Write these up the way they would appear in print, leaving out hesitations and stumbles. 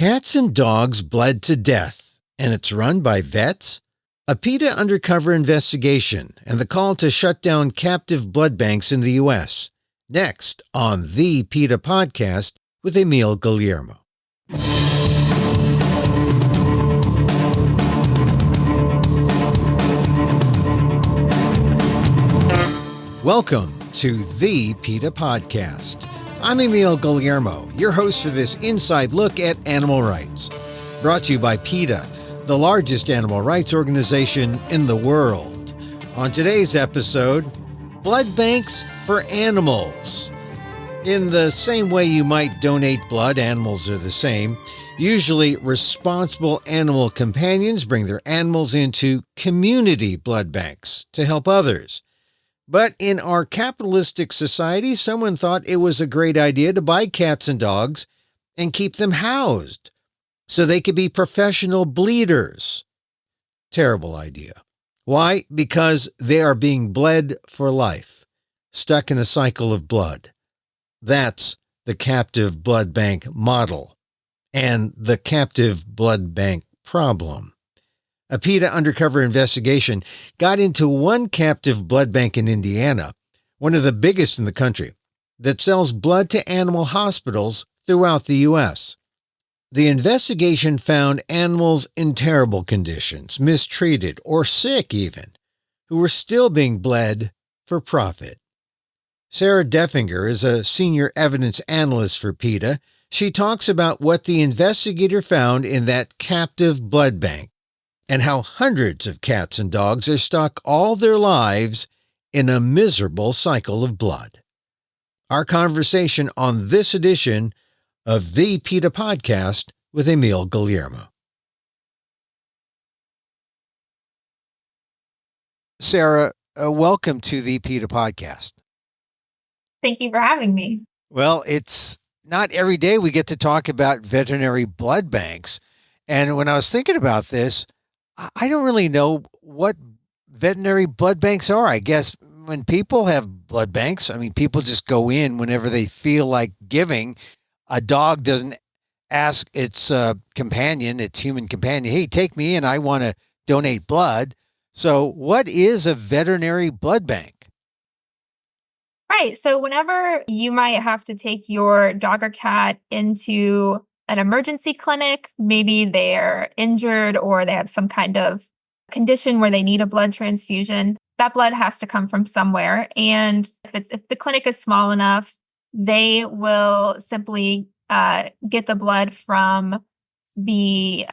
Cats and dogs bled to death, and it's run by vets? A PETA undercover investigation and the call to shut down captive blood banks in the U.S. Next on the PETA Podcast with Emil Guillermo. Welcome to the PETA Podcast. I'm Emil Guillermo, your host for this inside look at animal rights. Brought to you by PETA, the largest animal rights organization in the world. On today's episode, blood banks for animals. In the same way you might donate blood, animals are the same. Usually, responsible animal companions bring their animals into community blood banks to help others. But in our capitalistic society, someone thought it was a great idea to buy cats and dogs and keep them housed so they could be professional bleeders. Terrible idea. Why? Because they are being bled for life, stuck in a cycle of blood. That's the captive blood bank model and the captive blood bank problem. A PETA undercover investigation got into one captive blood bank in Indiana, one of the biggest in the country, that sells blood to animal hospitals throughout the U.S. The investigation found animals in terrible conditions, mistreated, or sick even, who were still being bled for profit. Sarah Deffinger is a senior evidence analyst for PETA. She talks about what the investigator found in that captive blood bank, and how hundreds of cats and dogs are stuck all their lives in a miserable cycle of blood. Our conversation on this edition of the PETA Podcast with Emil Guillermo. Sarah, welcome to the PETA Podcast. Thank you for having me. Well, it's not every day we get to talk about veterinary blood banks. And when I was thinking about this, I don't really know what veterinary blood banks are. I guess when people have blood banks, people just go in whenever they feel like giving. A dog doesn't ask its companion, its human companion, hey, take me in, I want to donate blood. So what is a veterinary blood bank? Right. So whenever you might have to take your dog or cat into an emergency clinic, maybe they're injured or they have some kind of condition where they need a blood transfusion, that blood has to come from somewhere. And if the clinic is small enough, they will simply get the blood from the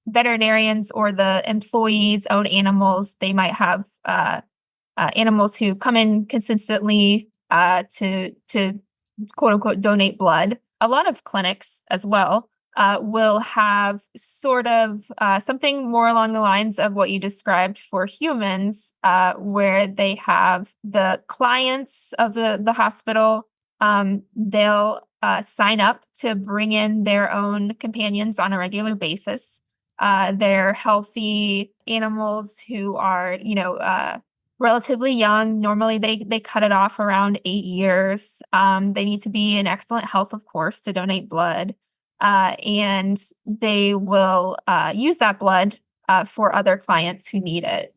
veterinarians or the employees' own animals. They might have animals who come in consistently to quote unquote donate blood. A lot of clinics as well will have sort of something more along the lines of what you described for humans, where they have the clients of the hospital. They'll sign up to bring in their own companions on a regular basis. They're healthy animals who are, relatively young. Normally they cut it off around 8 years. They need to be in excellent health, of course, to donate blood. And they will use that blood for other clients who need it.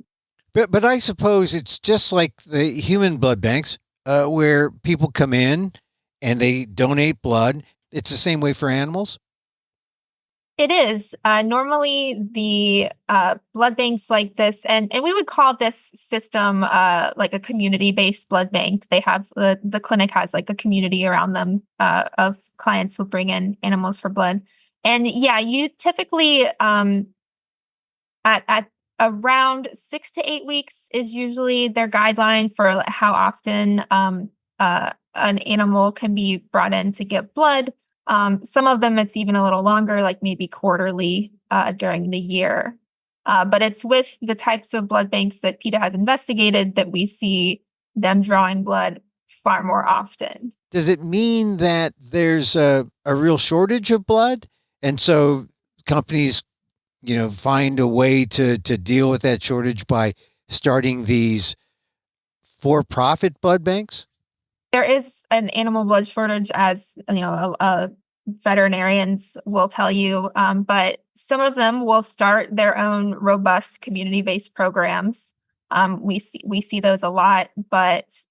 But I suppose it's just like the human blood banks where people come in and they donate blood. It's the same way for animals? It is. Normally, the blood banks like this, and we would call this system like a community-based blood bank. They have the clinic has like a community around them of clients who bring in animals for blood. And yeah, you typically at around 6 to 8 weeks is usually their guideline for how often an animal can be brought in to get blood. Some of them, it's even a little longer, like maybe quarterly during the year. But it's with the types of blood banks that PETA has investigated that we see them drawing blood far more often. Does it mean that there's a real shortage of blood? And so companies, find a way to deal with that shortage by starting these for-profit blood banks? There is an animal blood shortage, as veterinarians will tell you, but some of them will start their own robust community-based programs. We see those a lot, but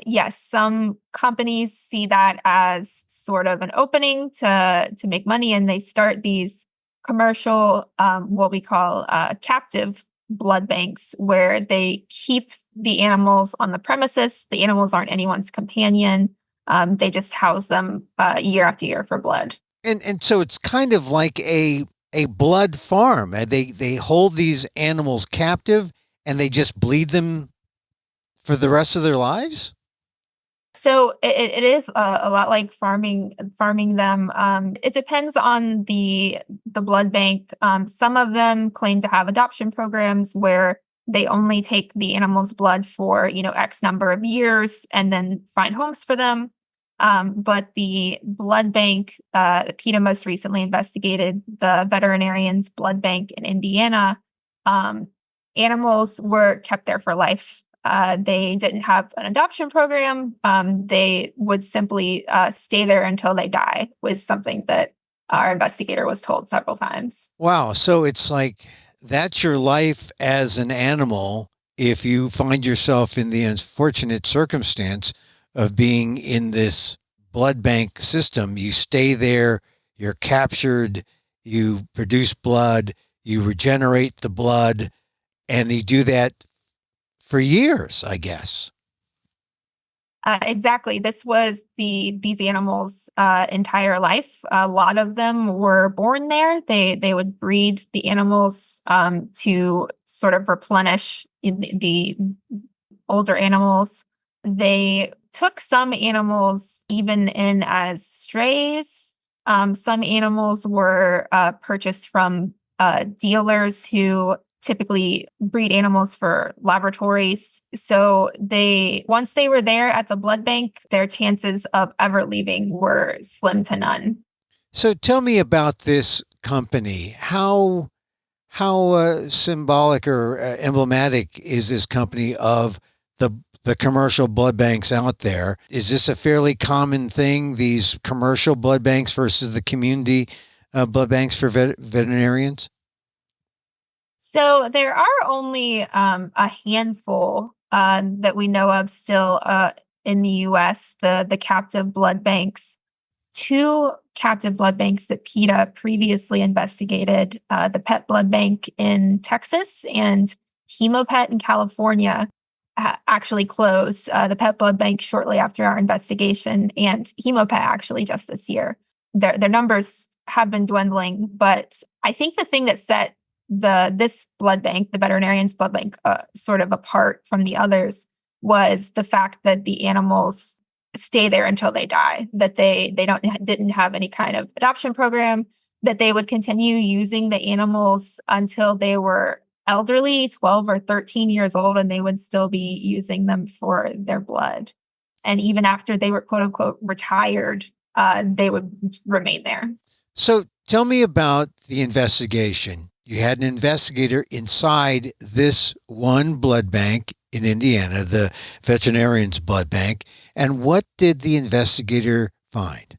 yes, some companies see that as sort of an opening to make money, and they start these commercial, what we call captive blood banks, where they keep the animals on the premises. The animals aren't anyone's companion. They just house them year after year for blood. And so it's kind of like a blood farm. They hold these animals captive and they just bleed them for the rest of their lives? So it is a lot like farming them. It depends on the blood bank. Some of them claim to have adoption programs where they only take the animal's blood for X number of years and then find homes for them. But the blood bank, PETA most recently investigated the veterinarian's blood bank in Indiana. Animals were kept there for life. They didn't have an adoption program. They would simply stay there until they die, was something that our investigator was told several times. Wow. So it's like that's your life as an animal if you find yourself in the unfortunate circumstance of being in this blood bank system. You stay there, you're captured, you produce blood, you regenerate the blood, and you do that for years, I guess. Exactly. This was these animals' entire life. A lot of them were born there. They would breed the animals to sort of replenish the older animals. They took some animals even in as strays. Some animals were purchased from dealers who typically breed animals for laboratories. So once they were there at the blood bank, their chances of ever leaving were slim to none. So tell me about this company. How symbolic or emblematic is this company of the commercial blood banks out there? Is this a fairly common thing, these commercial blood banks versus the community blood banks for veterinarians? So there are only a handful that we know of still in the U.S., the captive blood banks. Two captive blood banks that PETA previously investigated, the PET blood bank in Texas and HemoPet in California, actually closed. The PET blood bank shortly after our investigation, and HemoPet actually just this year. Their numbers have been dwindling, but I think the thing that set this blood bank, the veterinarian's blood bank, sort of apart from the others was the fact that the animals stay there until they die, that they didn't have any kind of adoption program, that they would continue using the animals until they were elderly, 12 or 13 years old, and they would still be using them for their blood. And even after they were quote unquote retired, they would remain there. So tell me about the investigation. You had an investigator inside this one blood bank in Indiana, the veterinarian's blood bank. And what did the investigator find?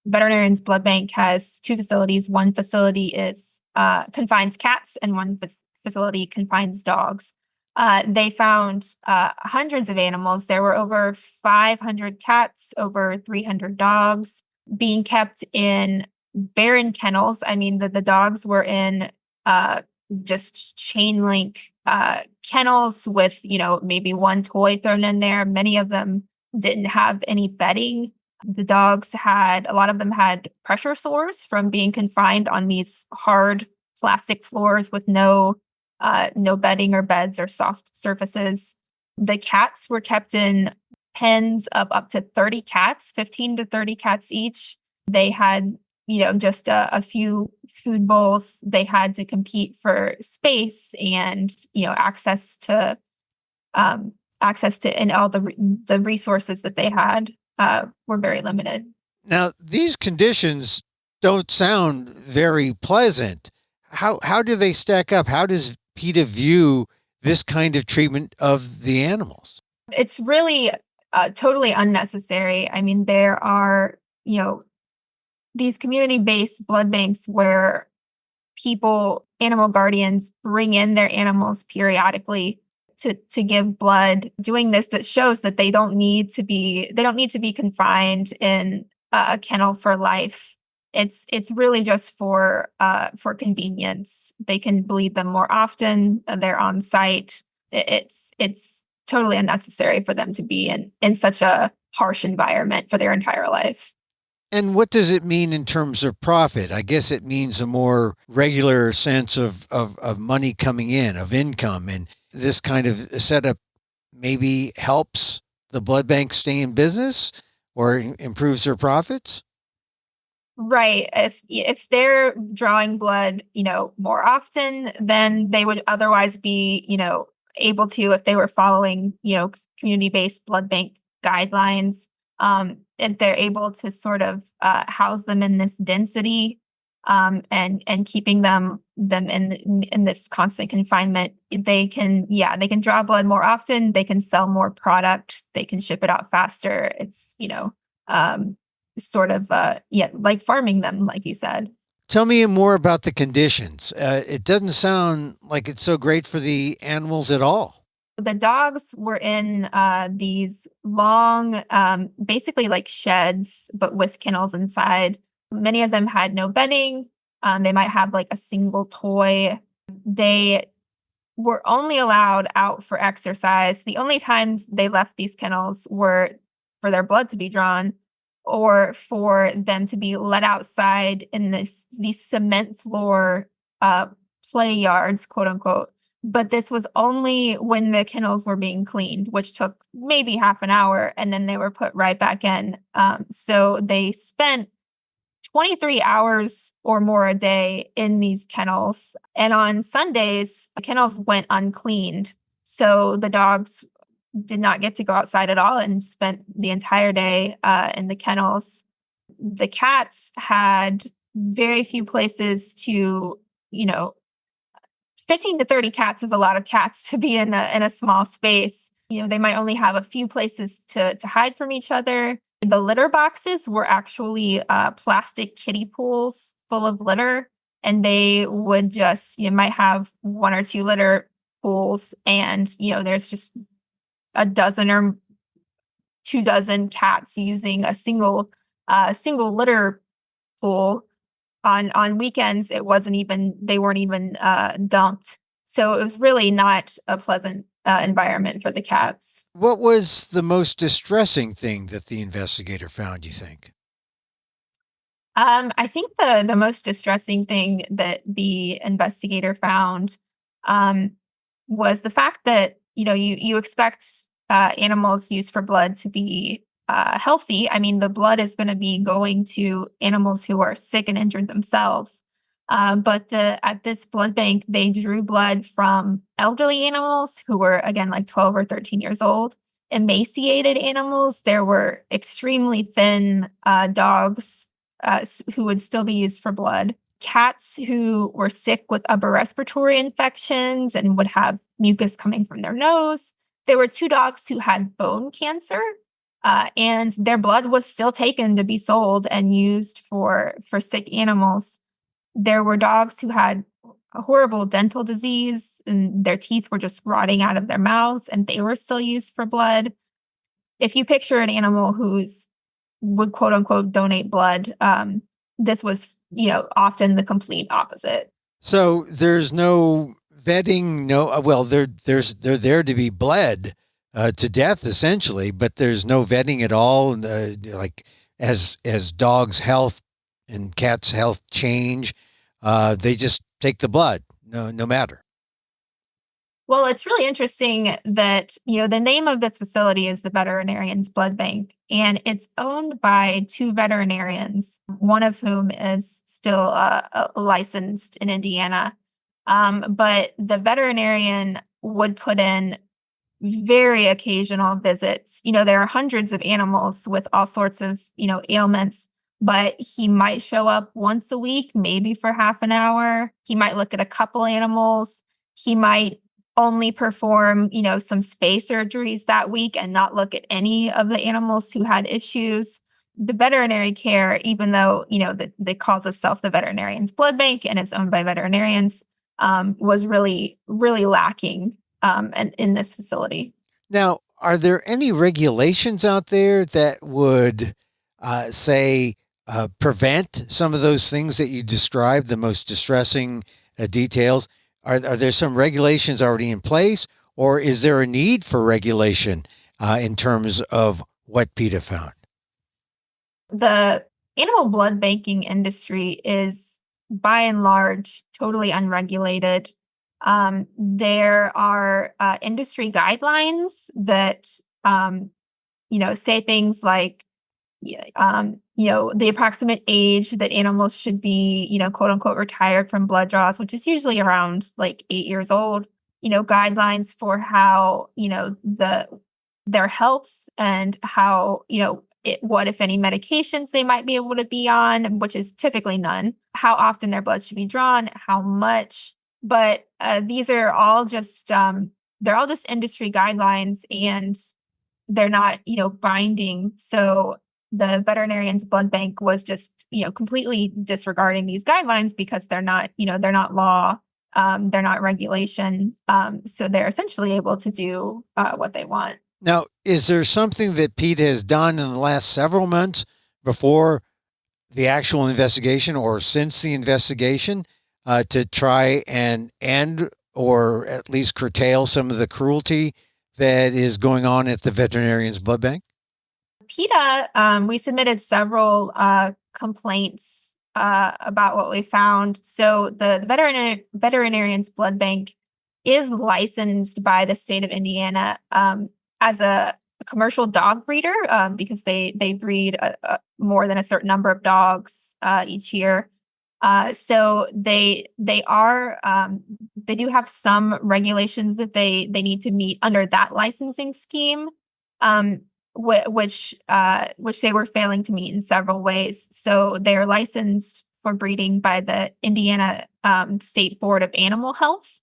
Veterinarian's blood bank has two facilities. One facility confines cats, and one facility confines dogs. They found hundreds of animals. There were over 500 cats, over 300 dogs being kept in barren kennels. I mean, the dogs were in just chain link kennels with, maybe one toy thrown in there. Many of them didn't have any bedding. The dogs a lot of them had pressure sores from being confined on these hard plastic floors with no bedding or beds or soft surfaces. The cats were kept in pens of up to 30 cats, 15 to 30 cats each. They had just a few food bowls. They had to compete for space and, access to and all the resources that they had were very limited. Now, these conditions don't sound very pleasant. How do they stack up? How does PETA view this kind of treatment of the animals? It's really totally unnecessary. I mean, there are, these community-based blood banks where animal guardians bring in their animals periodically to give blood, doing this that shows that they don't need to be confined in a kennel for life. It's really just for convenience. They can bleed them more often. They're on site. It's totally unnecessary for them to be in such a harsh environment for their entire life. And what does it mean in terms of profit? I guess it means a more regular sense of money coming in, of income. And this kind of setup maybe helps the blood bank stay in business or improves their profits? Right. If they're drawing blood, more often than they would otherwise be, able to if they were following, community-based blood bank guidelines, and they're able to sort of house them in this density, and keeping them in this constant confinement, they can draw blood more often, they can sell more product, they can ship it out faster. It's sort of like farming them, like you said. Tell me more about the conditions. It doesn't sound like it's so great for the animals at all. The dogs were in these long, basically like sheds, but with kennels inside. Many of them had no bedding. They might have like a single toy. They were only allowed out for exercise. The only times they left these kennels were for their blood to be drawn or for them to be let outside in these cement floor play yards, quote unquote. But this was only when the kennels were being cleaned, which took maybe half an hour, and then they were put right back in. So they spent 23 hours or more a day in these kennels. And on Sundays, the kennels went uncleaned. So the dogs did not get to go outside at all and spent the entire day in the kennels. The cats had very few places to, 15 to 30 cats is a lot of cats to be in a small space. They might only have a few places to hide from each other. The litter boxes were actually plastic kiddie pools full of litter, and they would you might have one or two litter pools, and there's just a dozen or 24 cats using a single litter pool. On weekends, they weren't even dumped. So it was really not a pleasant environment for the cats. What was the most distressing thing that the investigator found, you think? I think the most distressing thing that the investigator found was the fact that you expect animals used for blood to be healthy. I mean, the blood is going to be going to animals who are sick and injured themselves. But at this blood bank, they drew blood from elderly animals who were, again, like 12 or 13 years old, emaciated animals. There were extremely thin dogs who would still be used for blood, cats who were sick with upper respiratory infections and would have mucus coming from their nose. There were 2 dogs who had bone cancer, and their blood was still taken to be sold and used for sick animals. There were dogs who had a horrible dental disease and their teeth were just rotting out of their mouths, and they were still used for blood. If you picture an animal would quote unquote donate blood, this was, often the complete opposite. So there's no vetting, they're there to be bled to death essentially, but there's no vetting at all. Like as dogs' health and cats' health change, they just take the blood, no matter. Well, it's really interesting that, the name of this facility is the Veterinarian's Blood Bank, and it's owned by 2 veterinarians, one of whom is still licensed in Indiana. But the veterinarian would put in very occasional visits. There are hundreds of animals with all sorts of, ailments, but he might show up once a week, maybe for half an hour. He might look at a couple animals. He might only perform, some spay surgeries that week and not look at any of the animals who had issues. the veterinary care, even though, that calls itself the Veterinarian's Blood Bank and it's owned by veterinarians, was really, really lacking in this facility. Now, are there any regulations out there that would say prevent some of those things that you described, the most distressing details? Are there some regulations already in place, or is there a need for regulation in terms of what PETA found? The animal blood banking industry is, by and large, totally unregulated. There are industry guidelines that, say things like, the approximate age that animals should be, quote unquote, retired from blood draws, which is usually around like 8 years old. Guidelines for how, their health and how, what, if any, medications they might be able to be on, which is typically none, how often their blood should be drawn, how much. But these are all just, they're all just industry guidelines, and they're not, binding. So the Veterinarian's Blood Bank was just, completely disregarding these guidelines because they're not law, they're not regulation. So they're essentially able to do what they want. Now, is there something that PETA has done in the last several months before the actual investigation or since the investigation to try and end or at least curtail some of the cruelty that is going on at the Veterinarian's Blood Bank? PETA, we submitted several complaints about what we found. So the Veterinarian's Blood Bank is licensed by the state of Indiana as a commercial dog breeder because they breed more than a certain number of dogs each year. So they do have some regulations that they need to meet under that licensing scheme, which they were failing to meet in several ways. So they are licensed for breeding by the Indiana State Board of Animal Health.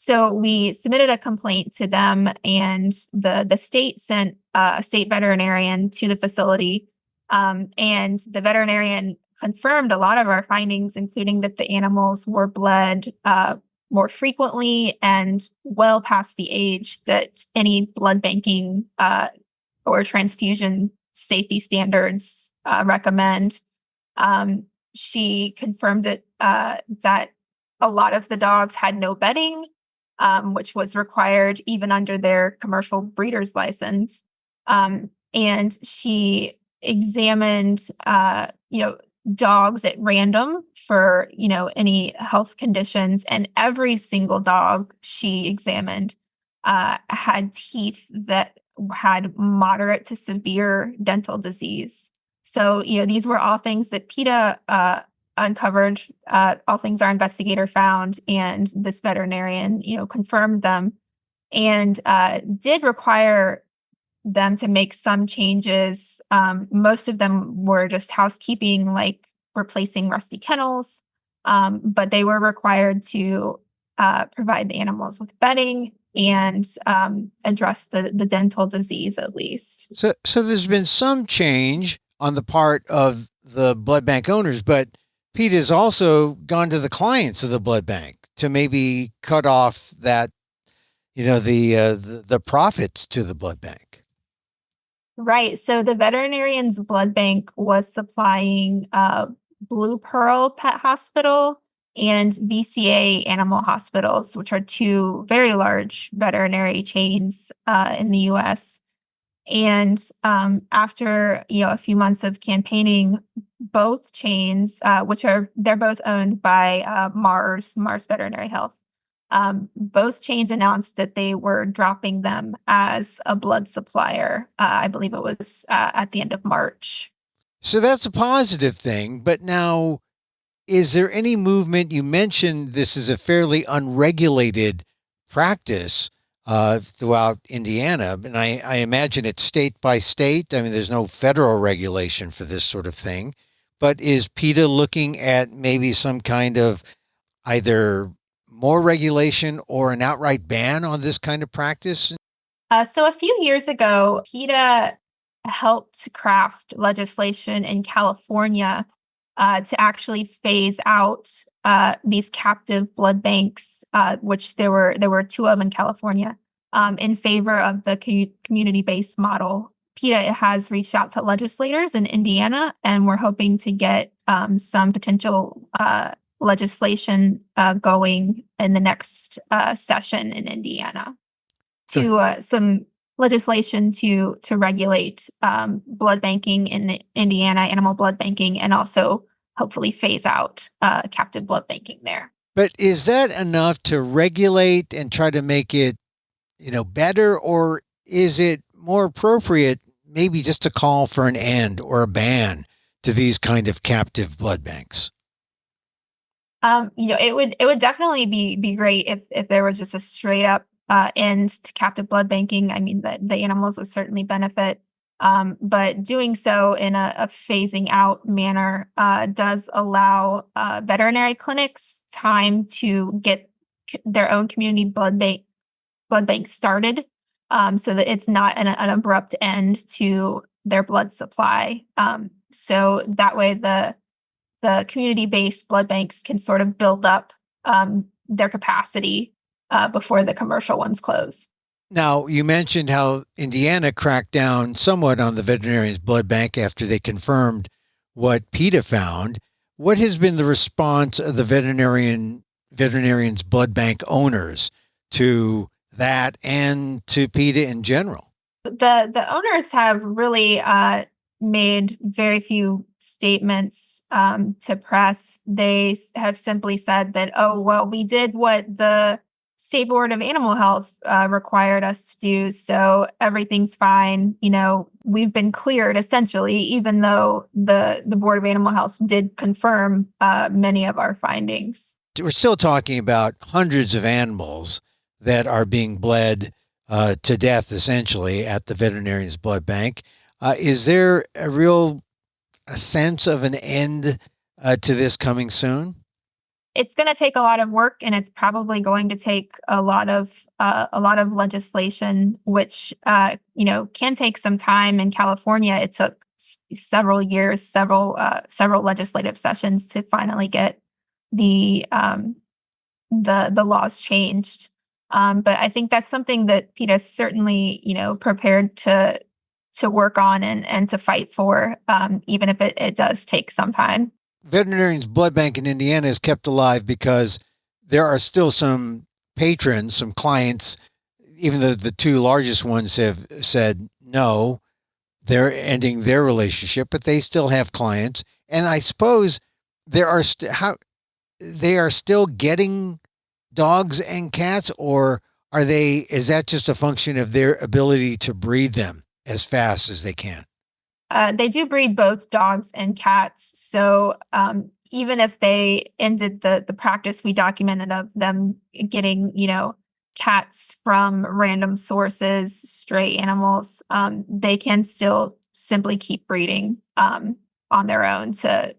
So we submitted a complaint to them, and the state sent a state veterinarian to the facility, and the veterinarian confirmed a lot of our findings, including that the animals were bled more frequently and well past the age that any blood banking or transfusion safety standards recommend. She confirmed that that a lot of the dogs had no bedding, which was required even under their commercial breeder's license. And she examined, dogs at random for, any health conditions. And every single dog she examined had teeth that had moderate to severe dental disease. So, these were all things that PETA uncovered, all things our investigator found, and this veterinarian, confirmed them, and did require them to make some changes. Most of them were just housekeeping, like replacing rusty kennels, but they were required to provide the animals with bedding and address the dental disease at least. So there's been some change on the part of the blood bank owners, but PETA has also gone to the clients of the blood bank to maybe cut off that, the profits to the blood bank. Right. So the Veterinarian's Blood Bank was supplying Blue Pearl Pet Hospital and VCA Animal Hospitals, which are two very large veterinary chains in the U.S. And after a few months of campaigning, both chains, they're both owned by Mars Veterinary Health. Both chains announced that they were dropping them as a blood supplier. I believe it was at the end of March. So that's a positive thing. But now, is there any movement? You mentioned this is a fairly unregulated practice throughout Indiana, and I imagine it's state by state. I mean, there's no federal regulation for this sort of thing. But is PETA looking at maybe some kind of either more regulation or an outright ban on this kind of practice? So a few years ago, PETA helped craft legislation in California to actually phase out these captive blood banks, which there were two of them in California, in favor of the community-based model. PETA has reached out to legislators in Indiana, and we're hoping to get some potential legislation going in the next session in Indiana to some legislation to regulate blood banking in Indiana, animal blood banking, and also hopefully phase out captive blood banking there. But is that enough to regulate and try to make it, better, or is it more appropriate maybe just to call for an end or a ban to these kind of captive blood banks? It would definitely be great if there was just a straight up end to captive blood banking. I mean, the animals would certainly benefit. But doing so in a phasing out manner does allow veterinary clinics time to get their own community blood bank started, so that it's not an abrupt end to their blood supply. So that way the community-based blood banks can sort of build up their capacity before the commercial ones close. Now, you mentioned how Indiana cracked down somewhat on the veterinarian's blood bank after they confirmed what PETA found. What has been the response of the veterinarian's blood bank owners to that and to PETA in general? The owners have really made very few statements to press. They have simply said that, oh, well, we did what the State Board of Animal Health required us to do, so everything's fine. We've been cleared essentially, even though the Board of Animal Health did confirm many of our findings. We're still talking about hundreds of animals that are being bled to death, essentially, at the veterinarian's blood bank. Is there a sense of an end to this coming soon? It's going to take a lot of work, and it's probably going to take a lot of legislation, which can take some time. In California, it took several years, several legislative sessions to finally get the laws changed. But I think that's something that PETA is certainly prepared to work on and to fight for, even if it does take some time. Veterinarian's blood bank in Indiana is kept alive because there are still some patrons, some clients, even though the two largest ones have said no, they're ending their relationship, but they still have clients. And I suppose they are still getting dogs and cats, or is that just a function of their ability to breed them as fast as they can? They do breed both dogs and cats. So even if they ended the practice we documented of them getting, cats from random sources, stray animals, they can still simply keep breeding on their own to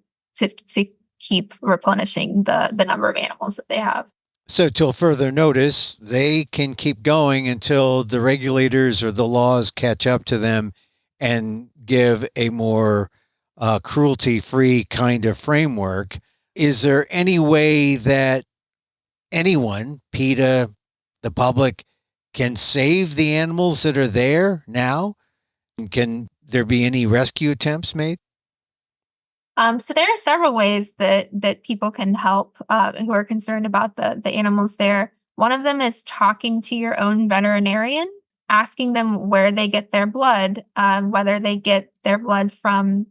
keep replenishing the number of animals that they have. So till further notice, they can keep going until the regulators or the laws catch up to them and give a more cruelty-free kind of framework. Is there any way that anyone, PETA, the public, can save the animals that are there now? Can there be any rescue attempts made? So there are several ways that people can help who are concerned about the animals there. One of them is talking to your own veterinarian, asking them where they get their blood, whether they get their blood from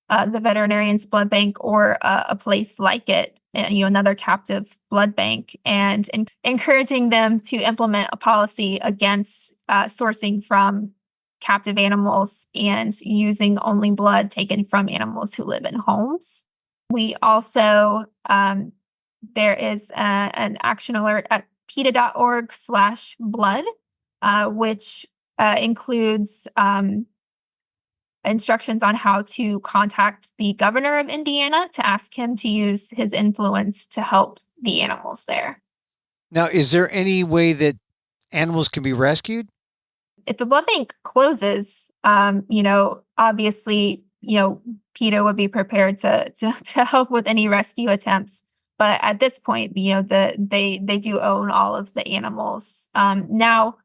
the veterinarian's blood bank or a place like it, another captive blood bank, and encouraging them to implement a policy against sourcing from captive animals and using only blood taken from animals who live in homes. We also, there is an action alert at PETA.org/blood, which includes instructions on how to contact the governor of Indiana to ask him to use his influence to help the animals there. Now, is there any way that animals can be rescued? if the blood bank closes, obviously, PETA would be prepared to help with any rescue attempts. But at this point, they do own all of the animals. Now,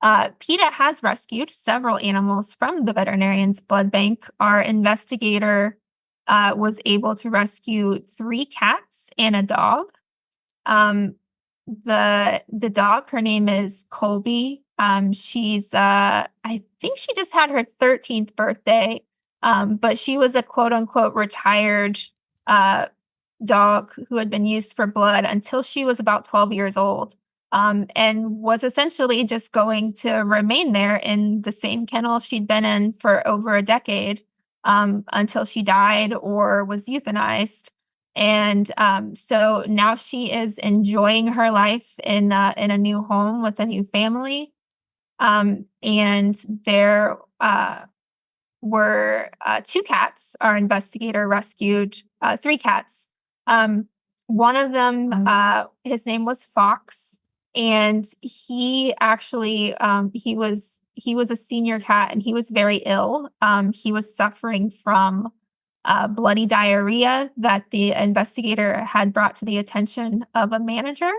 PETA has rescued several animals from the veterinarian's blood bank. Our investigator was able to rescue 3 cats and a dog. The dog, her name is Colby. She's I think she just had her 13th birthday. But she was a quote unquote retired dog who had been used for blood until she was about 12 years old. And was essentially just going to remain there in the same kennel she'd been in for over a decade, until she died or was euthanized. And so now she is enjoying her life in a new home with a new family. And there were 2 cats. Our investigator rescued 3 cats. One of them, his name was Fox, and he actually he was a senior cat, and he was very ill. He was suffering from bloody diarrhea that the investigator had brought to the attention of a manager,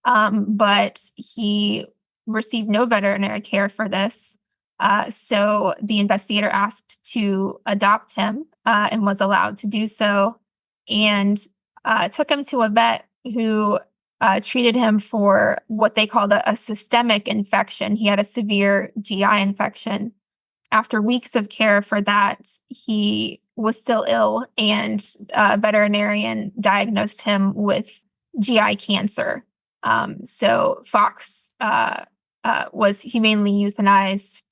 but he received no veterinary care for this. So the investigator asked to adopt him, and was allowed to do so, and took him to a vet who treated him for what they called a systemic infection. He had a severe GI infection. After weeks of care for that, he was still ill, and a veterinarian diagnosed him with GI cancer. So Fox was humanely euthanized.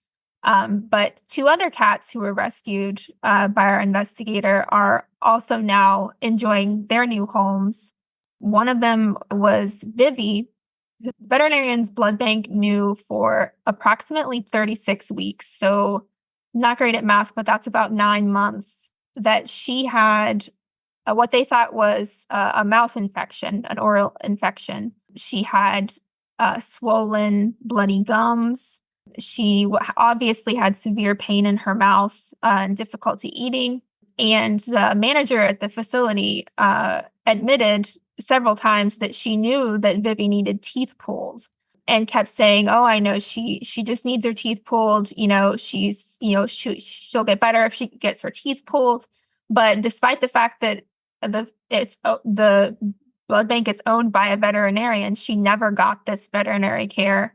But 2 other cats who were rescued by our investigator are also now enjoying their new homes. One of them was Vivi, who the veterinarian's blood bank knew for approximately 36 weeks. So not great at math, but that's about 9 months, that she had what they thought was a mouth infection, an oral infection. She had swollen, bloody gums. She obviously had severe pain in her mouth and difficulty eating. And the manager at the facility admitted several times that she knew that Vivi needed teeth pulled, and kept saying, "Oh, I know she just needs her teeth pulled. She'll get better if she gets her teeth pulled." But despite the fact that the blood bank is owned by a veterinarian, she never got this veterinary care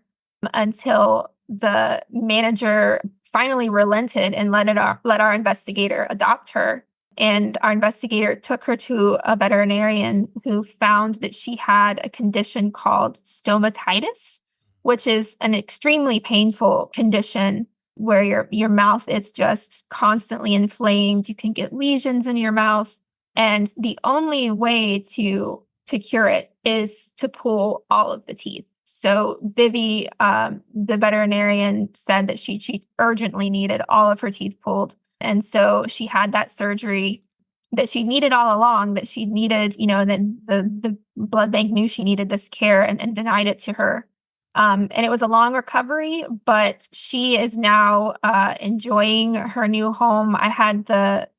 until the manager finally relented and let our investigator adopt her. And our investigator took her to a veterinarian who found that she had a condition called stomatitis, which is an extremely painful condition where your mouth is just constantly inflamed. You can get lesions in your mouth. And the only way to cure it is to pull all of the teeth. So Vivi, the veterinarian, said that she urgently needed all of her teeth pulled. And so she had that surgery that she needed all along, that she needed, and then the blood bank knew she needed this care and denied it to her. And it was a long recovery, but she is now enjoying her new home. I had the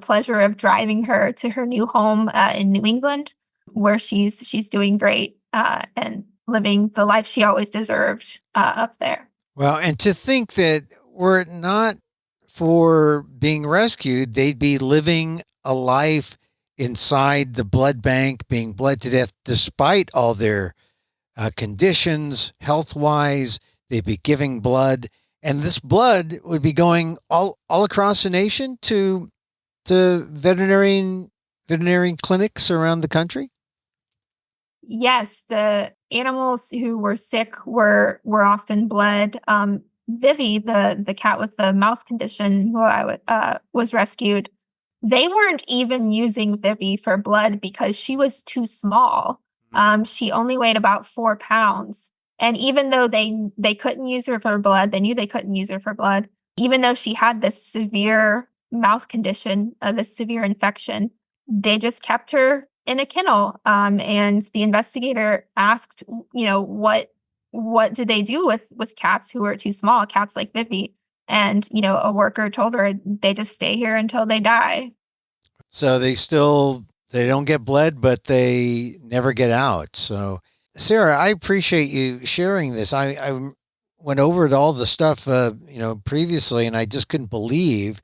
pleasure of driving her to her new home in New England, where she's doing great and living the life she always deserved up there. Well, and to think that were it not for being rescued, they'd be living a life inside the blood bank, being bled to death, despite all their conditions, health-wise. They'd be giving blood, and this blood would be going all across the nation to veterinarian clinics around the country. Yes, the animals who were sick were often bled. Vivi, the cat with the mouth condition who was rescued, they weren't even using Vivi for blood because she was too small. She only weighed about 4 pounds. And even though they couldn't use her for blood, they knew they couldn't use her for blood, even though she had this severe mouth condition, this severe infection, they just kept her in a kennel. And the investigator asked, what what do they do with cats who are too small, cats like Vivi? And, a worker told her they just stay here until they die. So they don't get bled, but they never get out. So, Sarah, I appreciate you sharing this. I went over all the stuff, previously, and I just couldn't believe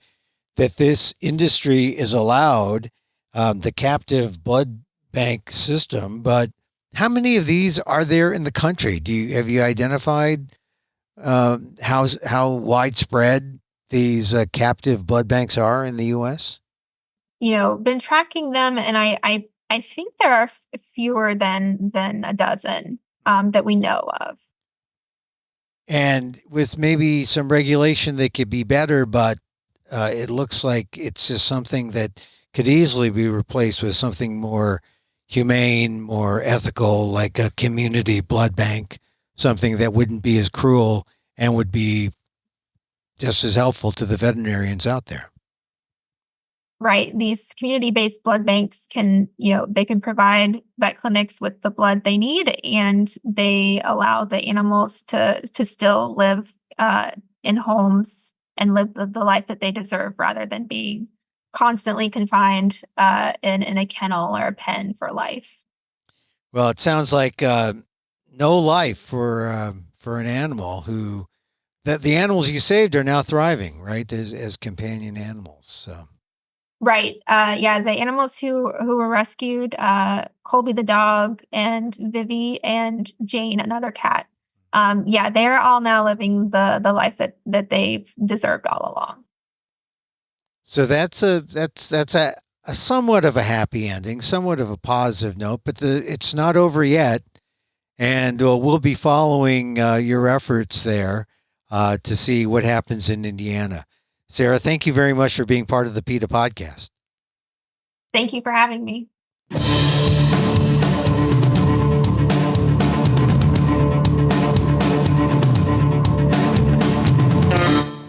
that this industry is allowed, the captive blood bank system. But how many of these are there in the country? Have you identified how widespread these captive blood banks are in the U.S.? Been tracking them, and I think there are fewer than a dozen that we know of. And with maybe some regulation that could be better, but it looks like it's just something that could easily be replaced with something more humane, more ethical, like a community blood bank, something that wouldn't be as cruel and would be just as helpful to the veterinarians out there. Right. These community-based blood banks they can provide vet clinics with the blood they need, and they allow the animals to still live in homes and live the life that they deserve, rather than being constantly confined in a kennel or a pen for life. Well, it sounds like no life for an animal that the animals you saved are now thriving, right, as companion animals. So. Right. The animals who were rescued, Colby the dog and Vivi and Jane, another cat. They're all now living the life that they've deserved all along. So that's a somewhat of a happy ending, somewhat of a positive note, but it's not over yet. And we'll be following your efforts there to see what happens in Indiana. Sarah, thank you very much for being part of the PETA podcast. Thank you for having me.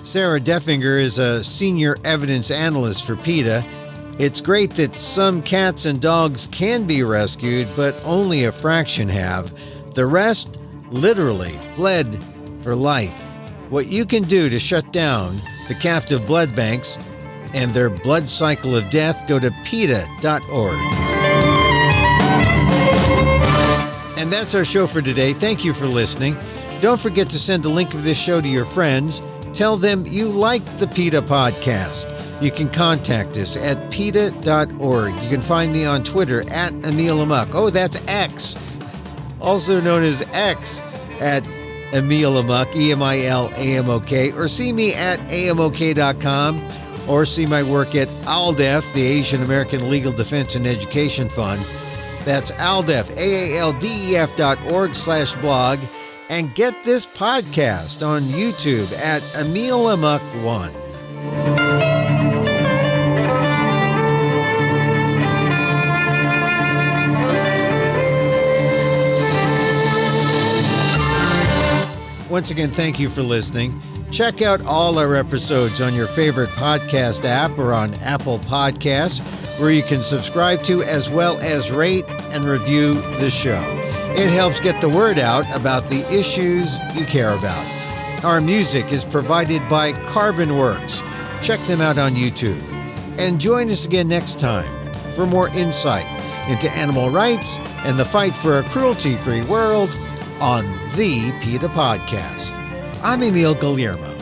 Sarah Deffinger is a senior evidence analyst for PETA. It's great that some cats and dogs can be rescued, but only a fraction have. The rest, literally, bled for life. What you can do to shut down the captive blood banks and their blood cycle of death, go to PETA.org. And that's our show for today. Thank you for listening. Don't forget to send a link of this show to your friends. Tell them you like the PETA podcast. You can contact us at PETA.org. You can find me on Twitter at emilamok. Oh, that's X. Also known as X at emilamok, EMILAMOK, or see me at amok.com, or see my work at ALDEF, the Asian American Legal Defense and Education Fund. That's ALDEF, AALDEF.org/blog, and get this podcast on YouTube at emilamok1. Once again, thank you for listening. Check out all our episodes on your favorite podcast app or on Apple Podcasts, where you can subscribe to as well as rate and review the show. It helps get the word out about the issues you care about. Our music is provided by CarbonWorks. Check them out on YouTube. And join us again next time for more insight into animal rights and the fight for a cruelty-free world on the PETA Podcast. I'm Emil Guillermo.